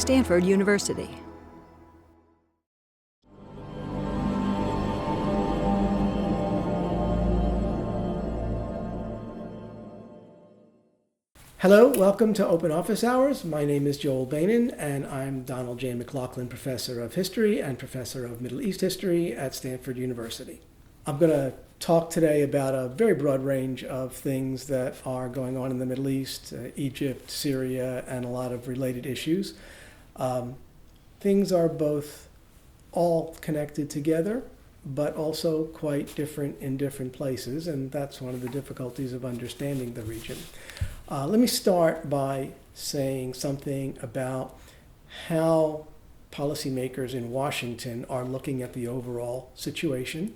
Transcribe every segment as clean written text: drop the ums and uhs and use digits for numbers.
Stanford University. Hello, welcome to Open Office Hours. My name is Joel Beinin, and I'm Donald J. McLaughlin Professor of History and Professor of Middle East History at Stanford University. I'm going to talk today about a very broad range of things that are going on in the Middle East, Egypt, Syria, and a lot of related issues. Things are both all connected together, but also quite different in different places, and that's one of the difficulties of understanding the region. Let me start by saying something about how policymakers in Washington are looking at the overall situation,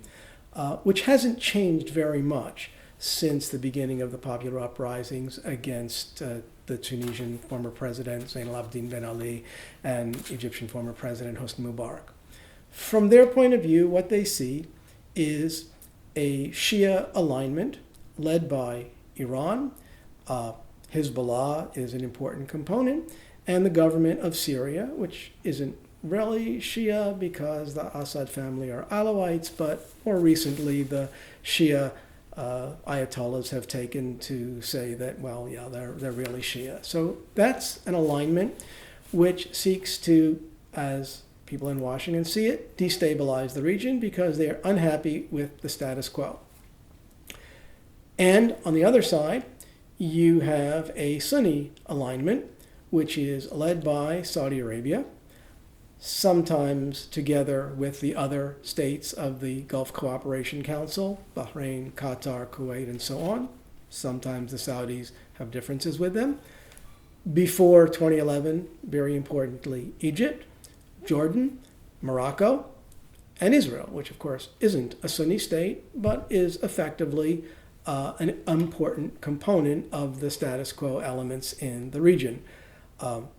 which hasn't changed very much since the beginning of the popular uprisings against the Tunisian former president Zain al-Abidine Ben Ali and Egyptian former president Hosni Mubarak. From their point of view, what they see is a Shia alignment led by Iran. Hezbollah is an important component, and the government of Syria, which isn't really Shia because the Assad family are Alawites, but more recently the Shia Ayatollahs have taken to say that, well, yeah, they're really Shia. So that's an alignment which seeks to, as people in Washington see it, destabilize the region because they're unhappy with the status quo. And on the other side, you have a Sunni alignment, which is led by Saudi Arabia, sometimes together with the other states of the Gulf Cooperation Council, Bahrain, Qatar, Kuwait, and so on. Sometimes the Saudis have differences with them. Before 2011, very importantly, Egypt, Jordan, Morocco, and Israel, which of course isn't a Sunni state, but is effectively an important component of the status quo elements in the region. From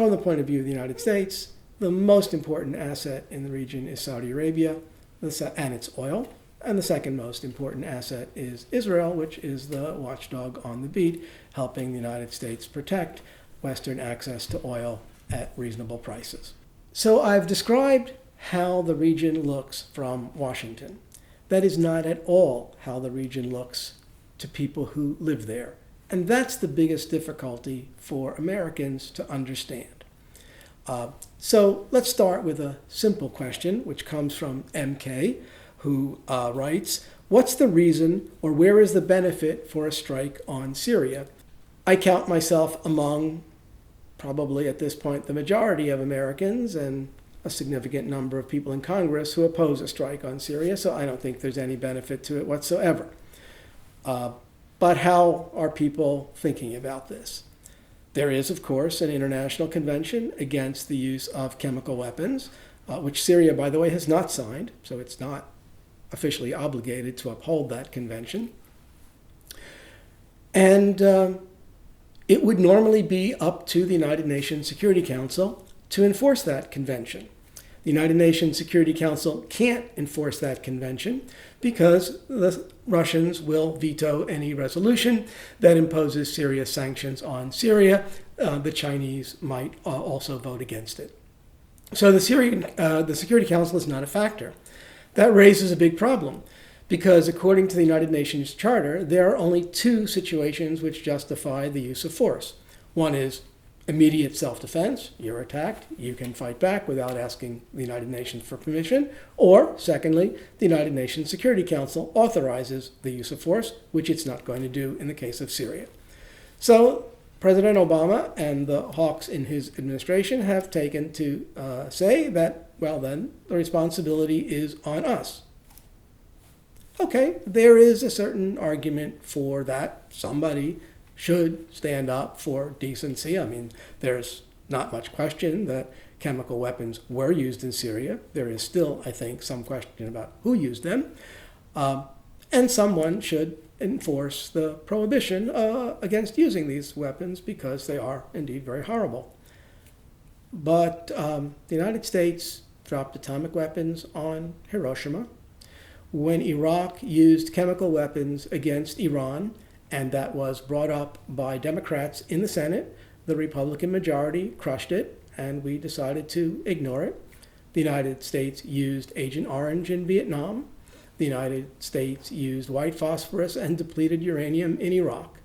the point of view of the United States, the most important asset in the region is Saudi Arabia and its oil, and the second most important asset is Israel, which is the watchdog on the beat, helping the United States protect Western access to oil at reasonable prices. So I've described how the region looks from Washington. That is not at all how the region looks to people who live there. And that's the biggest difficulty for Americans to understand. So let's start with a simple question, which comes from MK, who writes, what's the reason or where is the benefit for a strike on Syria? I count myself among probably at this point the majority of Americans and a significant number of people in Congress who oppose a strike on Syria, so I don't think there's any benefit to it whatsoever. But how are people thinking about this? There is, of course, an international convention against the use of chemical weapons, which Syria, by the way, has not signed, so it's not officially obligated to uphold that convention. And it would normally be up to the United Nations Security Council to enforce that convention. The United Nations Security Council can't enforce that convention because the Russians will veto any resolution that imposes serious sanctions on Syria. The Chinese might also vote against it. So the Security Council is not a factor. That raises a big problem because according to the United Nations Charter, there are only two situations which justify the use of force. One is immediate self-defense, you're attacked, you can fight back without asking the United Nations for permission. Or, secondly, the United Nations Security Council authorizes the use of force, which it's not going to do in the case of Syria. So President Obama and the hawks in his administration have taken to say that, well then, the responsibility is on us. Okay, there is a certain argument for that. Somebody should stand up for decency. I mean, there's not much question that chemical weapons were used in Syria. There is still, I think, some question about who used them. And someone should enforce the prohibition against using these weapons because they are indeed very horrible. But the United States dropped atomic weapons on Hiroshima. When Iraq used chemical weapons against Iran, and that was brought up by Democrats in the Senate, the Republican majority crushed it and we decided to ignore it. The United States used Agent Orange in Vietnam. The United States used white phosphorus and depleted uranium in Iraq.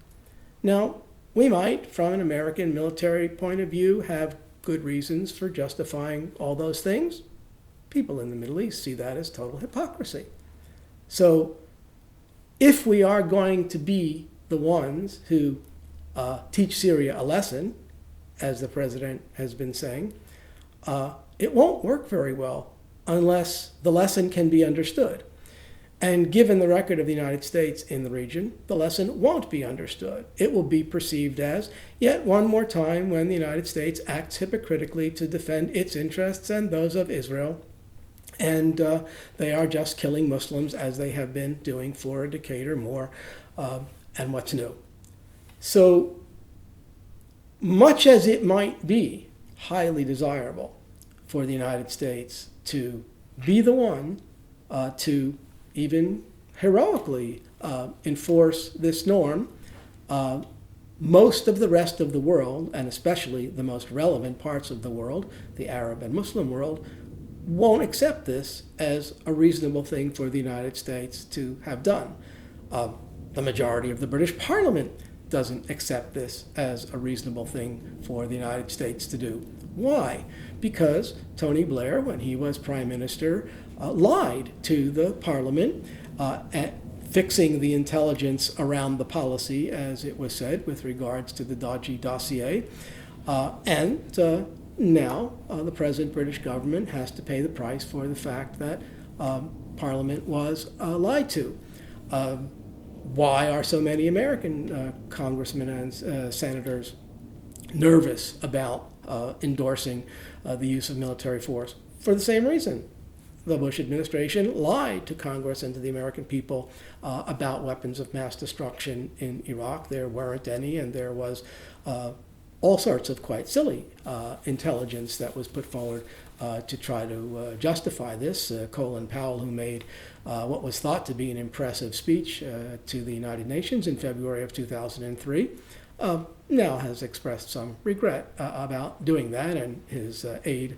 Now, we might, from an American military point of view, have good reasons for justifying all those things. People in the Middle East see that as total hypocrisy. So, if we are going to be the ones who teach Syria a lesson, as the president has been saying, it won't work very well unless the lesson can be understood. And given the record of the United States in the region, the lesson won't be understood. It will be perceived as yet one more time when the United States acts hypocritically to defend its interests and those of Israel. And they are just killing Muslims as they have been doing for a decade or more. And what's new? So much as it might be highly desirable for the United States to be the one to even heroically enforce this norm, most of the rest of the world, and especially the most relevant parts of the world, the Arab and Muslim world, won't accept this as a reasonable thing for the United States to have done. The majority of the British Parliament doesn't accept this as a reasonable thing for the United States to do. Why? Because Tony Blair, when he was Prime Minister, lied to the Parliament, fixing the intelligence around the policy, as it was said, with regards to the dodgy dossier. And now the present British government has to pay the price for the fact that Parliament was lied to. Why are so many American congressmen and senators nervous about endorsing the use of military force? For the same reason. The Bush administration lied to Congress and to the American people about weapons of mass destruction in Iraq. There weren't any, and there was all sorts of quite silly intelligence that was put forward to try to justify this. Colin Powell, who made what was thought to be an impressive speech to the United Nations in February of 2003, now has expressed some regret about doing that, and his aide,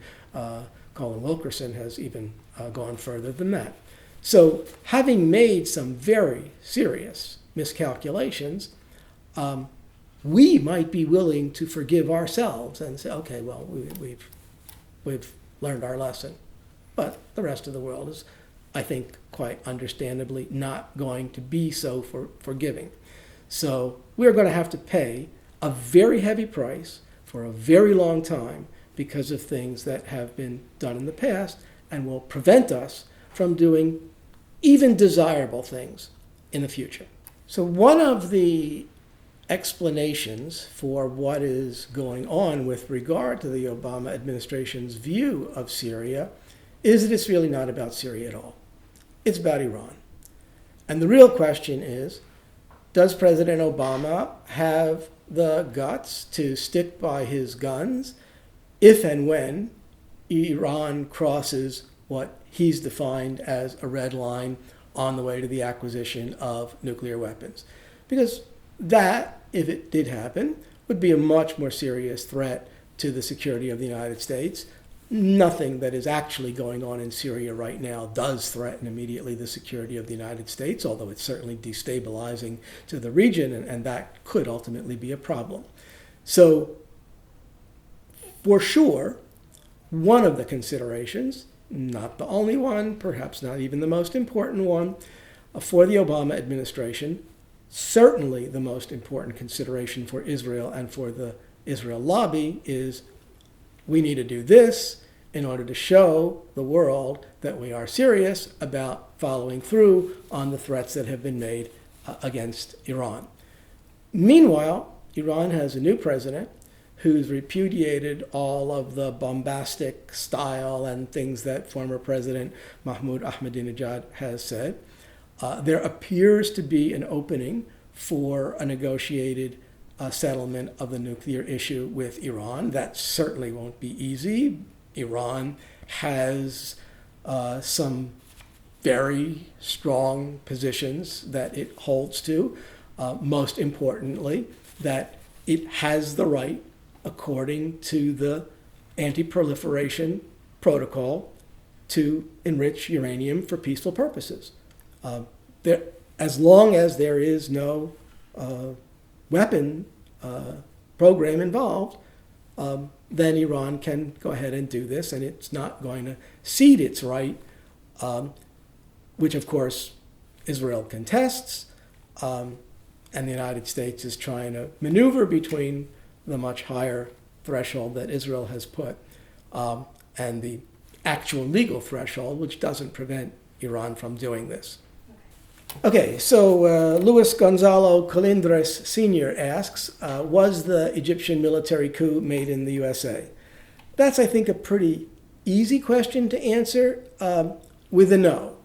Colin Wilkerson, has even gone further than that. So, having made some very serious miscalculations, we might be willing to forgive ourselves and say, okay, well, we've learned our lesson. But the rest of the world is, I think, quite understandably not going to be so forgiving. So we're going to have to pay a very heavy price for a very long time because of things that have been done in the past and will prevent us from doing even desirable things in the future. So one of the explanations for what is going on with regard to the Obama administration's view of Syria is that it's really not about Syria at all. It's about Iran. And the real question is, does President Obama have the guts to stick by his guns if and when Iran crosses what he's defined as a red line on the way to the acquisition of nuclear weapons? Because that, if it did happen, would be a much more serious threat to the security of the United States. Nothing that is actually going on in Syria right now does threaten immediately the security of the United States, although it's certainly destabilizing to the region, and that could ultimately be a problem. So, for sure, one of the considerations, not the only one, perhaps not even the most important one, for the Obama administration, certainly the most important consideration for Israel and for the Israel lobby is we need to do this in order to show the world that we are serious about following through on the threats that have been made against Iran. Meanwhile, Iran has a new president who's repudiated all of the bombastic style and things that former President Mahmoud Ahmadinejad has said. There appears to be an opening for a negotiated settlement of the nuclear issue with Iran. That certainly won't be easy. Iran has some very strong positions that it holds to. Most importantly, that it has the right, according to the anti-proliferation protocol to enrich uranium for peaceful purposes. There, as long as there is no weapon program involved, then Iran can go ahead and do this, and it's not going to cede its right, which of course Israel contests, and the United States is trying to maneuver between the much higher threshold that Israel has put and the actual legal threshold, which doesn't prevent Iran from doing this. Okay, so Luis Gonzalo Colindres Sr. asks, was the Egyptian military coup made in the USA? That's, I think, a pretty easy question to answer with a no,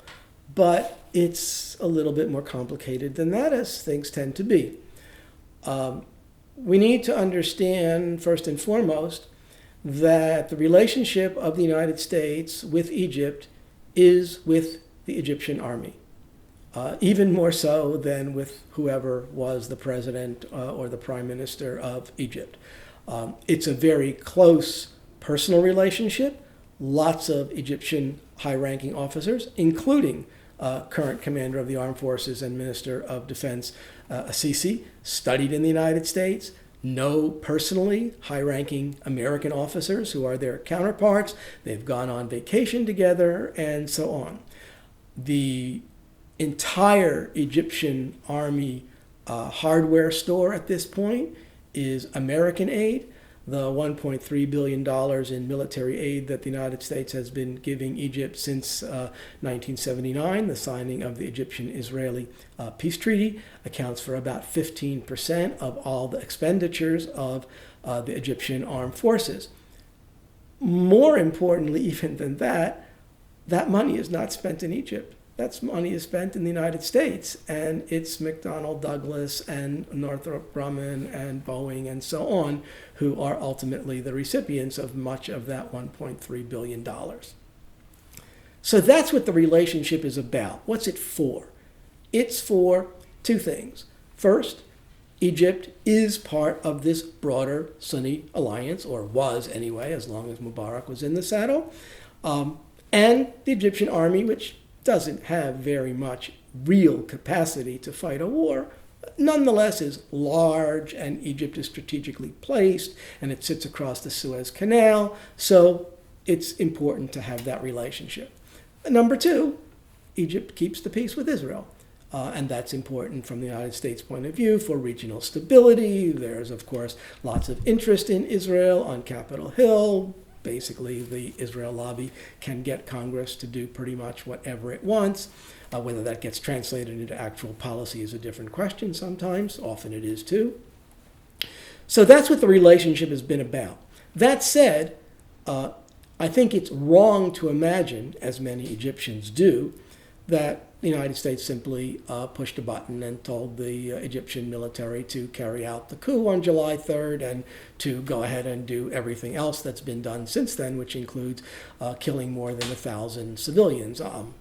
but it's a little bit more complicated than that, as things tend to be. We need to understand, first and foremost, that the relationship of the United States with Egypt is with the Egyptian army. Even more so than with whoever was the president or the prime minister of Egypt. It's a very close personal relationship. Lots of Egyptian high-ranking officers, including current commander of the armed forces and minister of defense, Assisi, studied in the United States, know personally high-ranking American officers who are their counterparts. They've gone on vacation together, and so on. The entire Egyptian army hardware store at this point is American aid. The $1.3 billion in military aid that the United States has been giving Egypt since 1979, the signing of the Egyptian-Israeli peace treaty, accounts for about 15% of all the expenditures of the Egyptian armed forces. More importantly, even than that, that money is not spent in Egypt. That money is spent in the United States, and it's McDonnell Douglas and Northrop Grumman and Boeing and so on who are ultimately the recipients of much of that $1.3 billion. So that's what the relationship is about. What's it for? It's for two things. First, Egypt is part of this broader Sunni alliance, or was anyway, as long as Mubarak was in the saddle, and the Egyptian army, which doesn't have very much real capacity to fight a war, nonetheless is large, and Egypt is strategically placed, and it sits across the Suez Canal, so it's important to have that relationship. Number two, Egypt keeps the peace with Israel, and that's important from the United States point of view for regional stability. There's, of course, lots of interest in Israel on Capitol Hill. Basically, the Israel lobby can get Congress to do pretty much whatever it wants. Whether that gets translated into actual policy is a different question sometimes. Often it is too. So that's what the relationship has been about. That said, I think it's wrong to imagine, as many Egyptians do, that the United States simply pushed a button and told the Egyptian military to carry out the coup on July 3rd and to go ahead and do everything else that's been done since then, which includes killing more than 1,000 civilians. I'm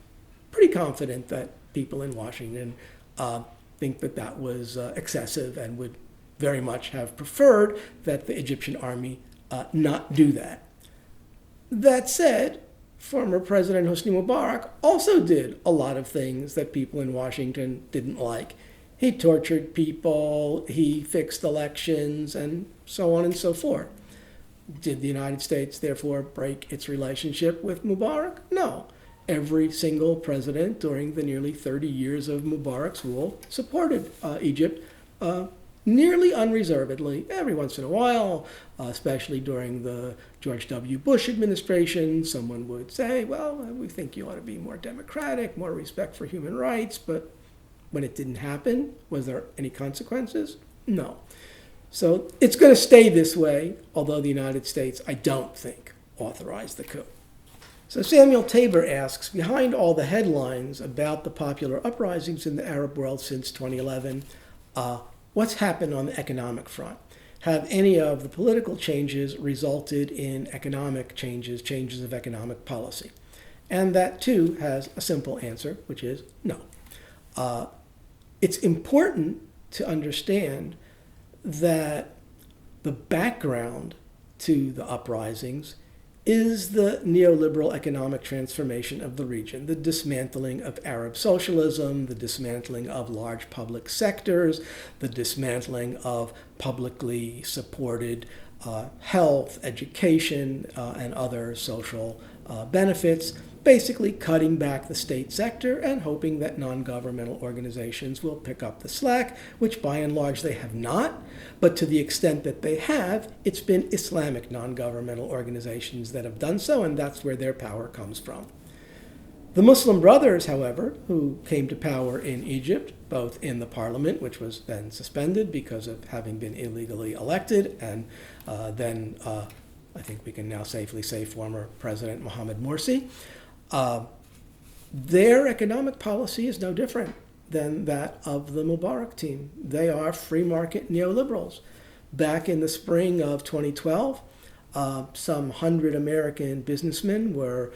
pretty confident that people in Washington think that that was excessive and would very much have preferred that the Egyptian army not do that. That said, former President Hosni Mubarak also did a lot of things that people in Washington didn't like. He tortured people, he fixed elections, and so on and so forth. Did the United States therefore break its relationship with Mubarak? No. Every single president during the nearly 30 years of Mubarak's rule supported Egypt nearly unreservedly. Every once in a while, especially during the George W. Bush administration, someone would say, well, we think you ought to be more democratic, more respect for human rights, but when it didn't happen, was there any consequences? No. So it's going to stay this way, although the United States, I don't think, authorized the coup. So Samuel Tabor asks, behind all the headlines about the popular uprisings in the Arab world since 2011, what's happened on the economic front? Have any of the political changes resulted in economic changes, changes of economic policy? And that, too, has a simple answer, which is no. It's important to understand that the background to the uprisings is the neoliberal economic transformation of the region, the dismantling of Arab socialism, the dismantling of large public sectors, the dismantling of publicly supported health, education, and other social benefits, basically cutting back the state sector and hoping that non-governmental organizations will pick up the slack, which by and large they have not. But to the extent that they have, it's been Islamic non-governmental organizations that have done so, and that's where their power comes from. The Muslim Brothers, however, who came to power in Egypt, both in the parliament, which was then suspended because of having been illegally elected, and then I think we can now safely say former President Mohamed Morsi, their economic policy is no different than that of the Mubarak team. They are free market neoliberals. Back in the spring of 2012, some 100 American businessmen were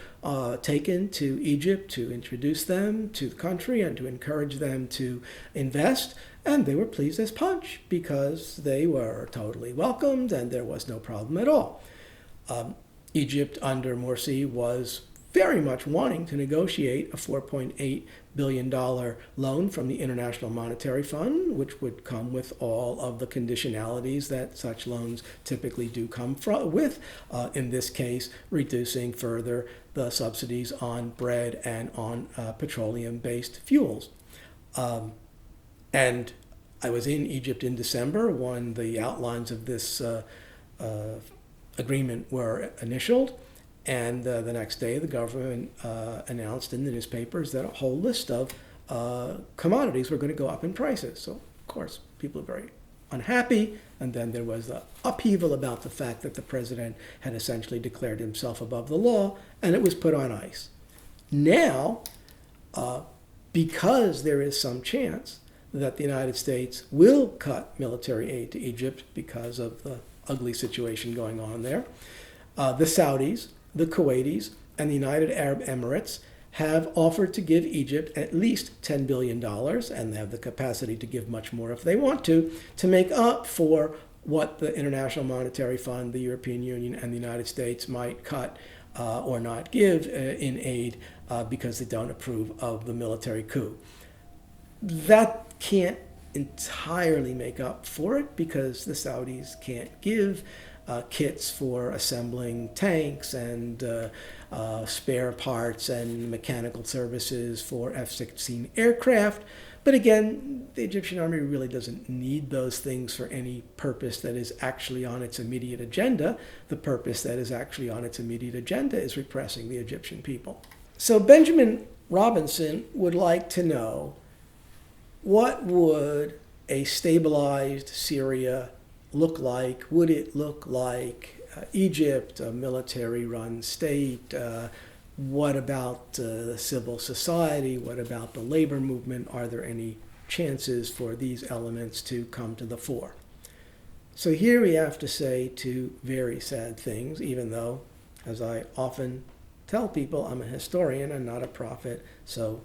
taken to Egypt to introduce them to the country and to encourage them to invest. And they were pleased as punch because they were totally welcomed and there was no problem at all. Egypt under Morsi was very much wanting to negotiate a $4.8 billion loan from the International Monetary Fund, which would come with all of the conditionalities that such loans typically do come with, in this case, reducing further the subsidies on bread and on petroleum-based fuels. And I was in Egypt in December when the outlines of this agreement were initialed. And the next day, the government announced in the newspapers that a whole list of commodities were going to go up in prices. So, of course, people are very unhappy. And then there was the upheaval about the fact that the president had essentially declared himself above the law, and it was put on ice. Now, because there is some chance that the United States will cut military aid to Egypt because of the ugly situation going on there, the Saudis, the Kuwaitis, and the United Arab Emirates have offered to give Egypt at least $10 billion, and they have the capacity to give much more if they want to make up for what the International Monetary Fund, the European Union, and the United States might cut or not give in aid because they don't approve of the military coup. That can't entirely make up for it because the Saudis can't give kits for assembling tanks and spare parts and mechanical services for F-16 aircraft. But again, the Egyptian army really doesn't need those things for any purpose that is actually on its immediate agenda. The purpose that is actually on its immediate agenda is repressing the Egyptian people. So Benjamin Robinson would like to know, what would a stabilized Syria look like? Would it look like Egypt, a military-run state? What about civil society? What about the labor movement? Are there any chances for these elements to come to the fore? So here we have to say two very sad things, even though, as I often tell people, I'm a historian and not a prophet, so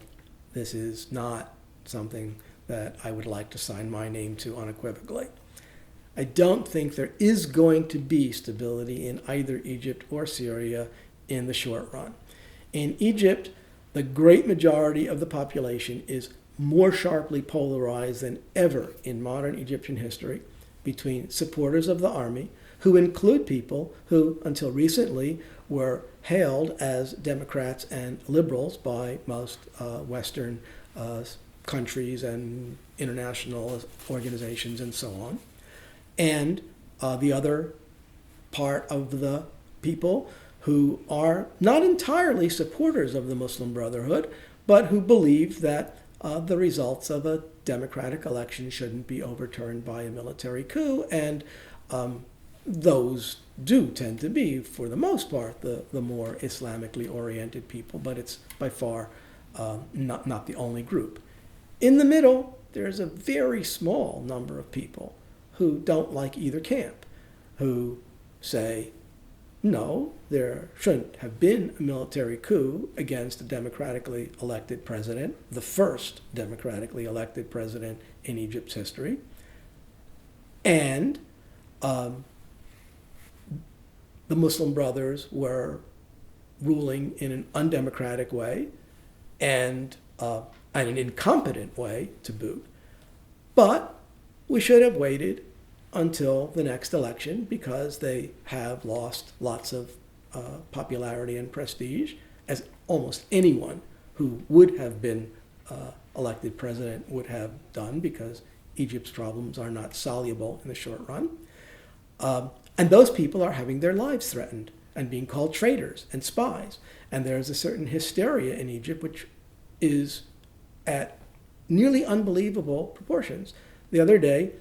this is not something that I would like to sign my name to unequivocally. I don't think there is going to be stability in either Egypt or Syria in the short run. In Egypt, the great majority of the population is more sharply polarized than ever in modern Egyptian history between supporters of the army, who include people who, until recently, were hailed as Democrats and liberals by most Western countries and international organizations and so on. And the other part of the people who are not entirely supporters of the Muslim Brotherhood, but who believe that the results of a democratic election shouldn't be overturned by a military coup. And those do tend to be, for the most part, the more Islamically oriented people, but it's by far not the only group. In the middle, there's a very small number of people who don't like either camp, who say, no, there shouldn't have been a military coup against a democratically elected president, the first democratically elected president in Egypt's history. And the Muslim Brothers were ruling in an undemocratic way and an incompetent way to boot. But we should have waited until the next election because they have lost lots of popularity and prestige, as almost anyone who would have been elected president would have done, because Egypt's problems are not soluble in the short run. And those people are having their lives threatened and being called traitors and spies. And there's a certain hysteria in Egypt which is at nearly unbelievable proportions. The other day,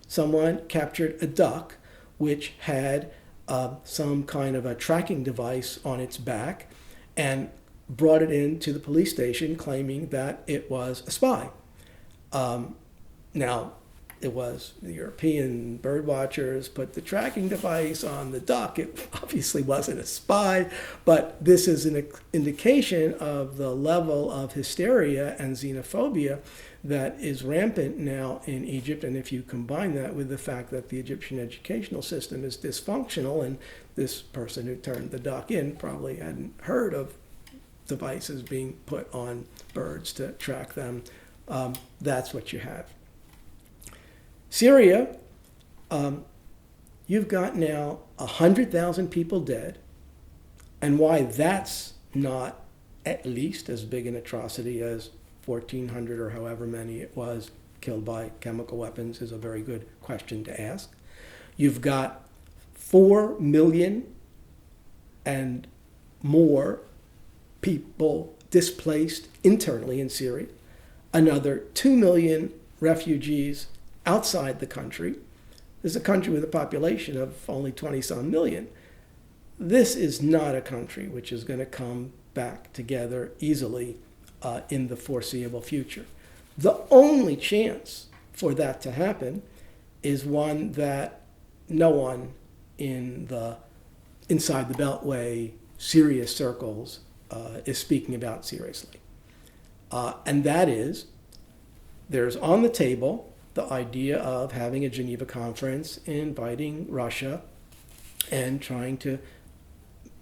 someone captured a duck which had some kind of a tracking device on its back and brought it into the police station claiming that it was a spy. Now, it was the European bird watchers put the tracking device on the duck. It obviously wasn't a spy, but this is an indication of the level of hysteria and xenophobia that is rampant now in Egypt. And if you combine that with the fact that the Egyptian educational system is dysfunctional, and this person who turned the duck in probably hadn't heard of devices being put on birds to track them, that's what you have. Syria, you've got now 100,000 people dead, and why that's not at least as big an atrocity as 1,400 or however many it was killed by chemical weapons is a very good question to ask. You've got 4 million and more people displaced internally in Syria, another 2 million refugees outside the country. This is a country with a population of only 20-some million. This is not a country which is going to come back together easily in the foreseeable future. The only chance for that to happen is one that no one inside the Beltway serious circles is speaking about seriously. And that is, there's on the table the idea of having a Geneva conference, inviting Russia, and trying to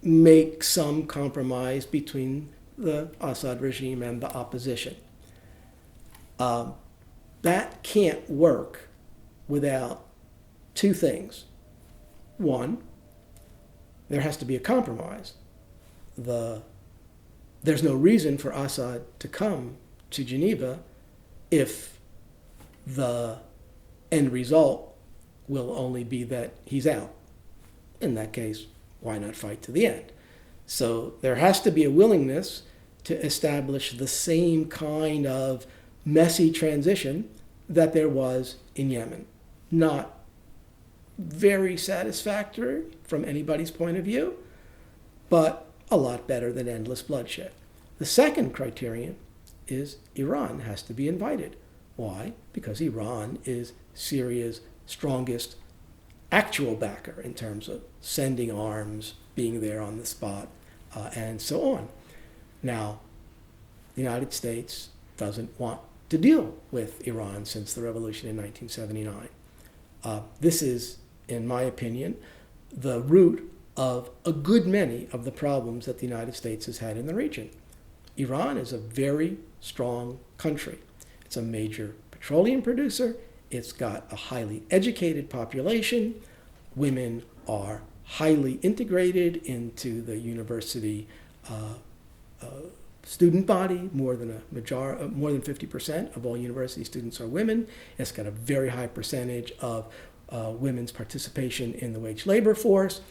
make some compromise between the Assad regime and the opposition. That can't work without two things. One, there has to be a compromise. There's no reason for Assad to come to Geneva if the end result will only be that he's out. In that case, why not fight to the end? So there has to be a willingness to establish the same kind of messy transition that there was in Yemen. Not very satisfactory from anybody's point of view, but a lot better than endless bloodshed. The second criterion is Iran has to be invited. Why? Because Iran is Syria's strongest actual backer in terms of sending arms, being there on the spot, and so on. Now, the United States doesn't want to deal with Iran since the revolution in 1979. This is, in my opinion, the root of a good many of the problems that the United States has had in the region. Iran is a very strong country. It's a major petroleum producer. It's got a highly educated population. Women are highly integrated into the university student body. More than 50% of all university students are women. It's got a very high percentage of women's participation in the wage labor force.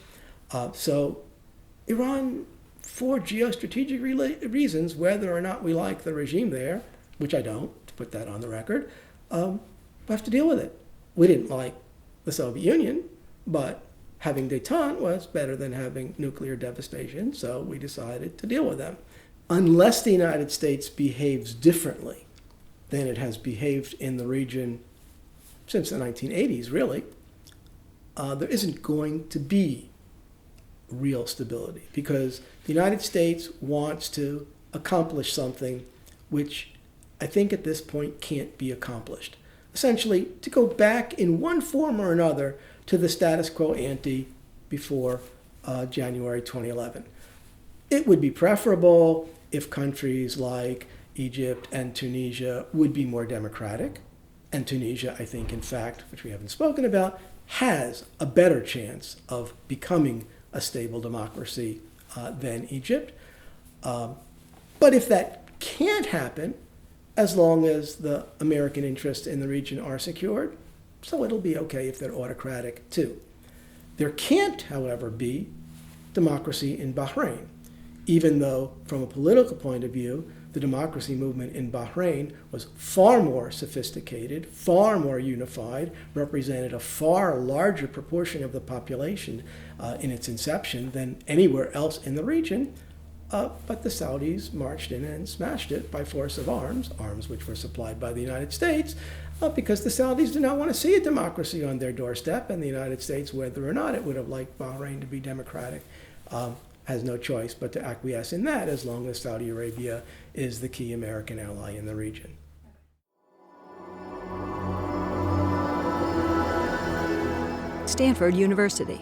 So Iran, for geostrategic reasons, whether or not we like the regime there, which I don't, to put that on the record, we have to deal with it. We didn't like the Soviet Union, but having détente was better than having nuclear devastation, so we decided to deal with them. Unless the United States behaves differently than it has behaved in the region since the 1980s, really, there isn't going to be real stability, because the United States wants to accomplish something which I think at this point can't be accomplished. Essentially, to go back in one form or another to the status quo ante before January 2011. It would be preferable if countries like Egypt and Tunisia would be more democratic. And Tunisia, I think, in fact, which we haven't spoken about, has a better chance of becoming a stable democracy than Egypt. But if that can't happen, as long as the American interests in the region are secured, so it'll be okay if they're autocratic too. There can't, however, be democracy in Bahrain, even though, from a political point of view, the democracy movement in Bahrain was far more sophisticated, far more unified, represented a far larger proportion of the population in its inception than anywhere else in the region. But the Saudis marched in and smashed it by force of arms which were supplied by the United States, because the Saudis did not want to see a democracy on their doorstep, and the United States, whether or not it would have liked Bahrain to be democratic, has no choice but to acquiesce in that as long as Saudi Arabia is the key American ally in the region. Stanford University.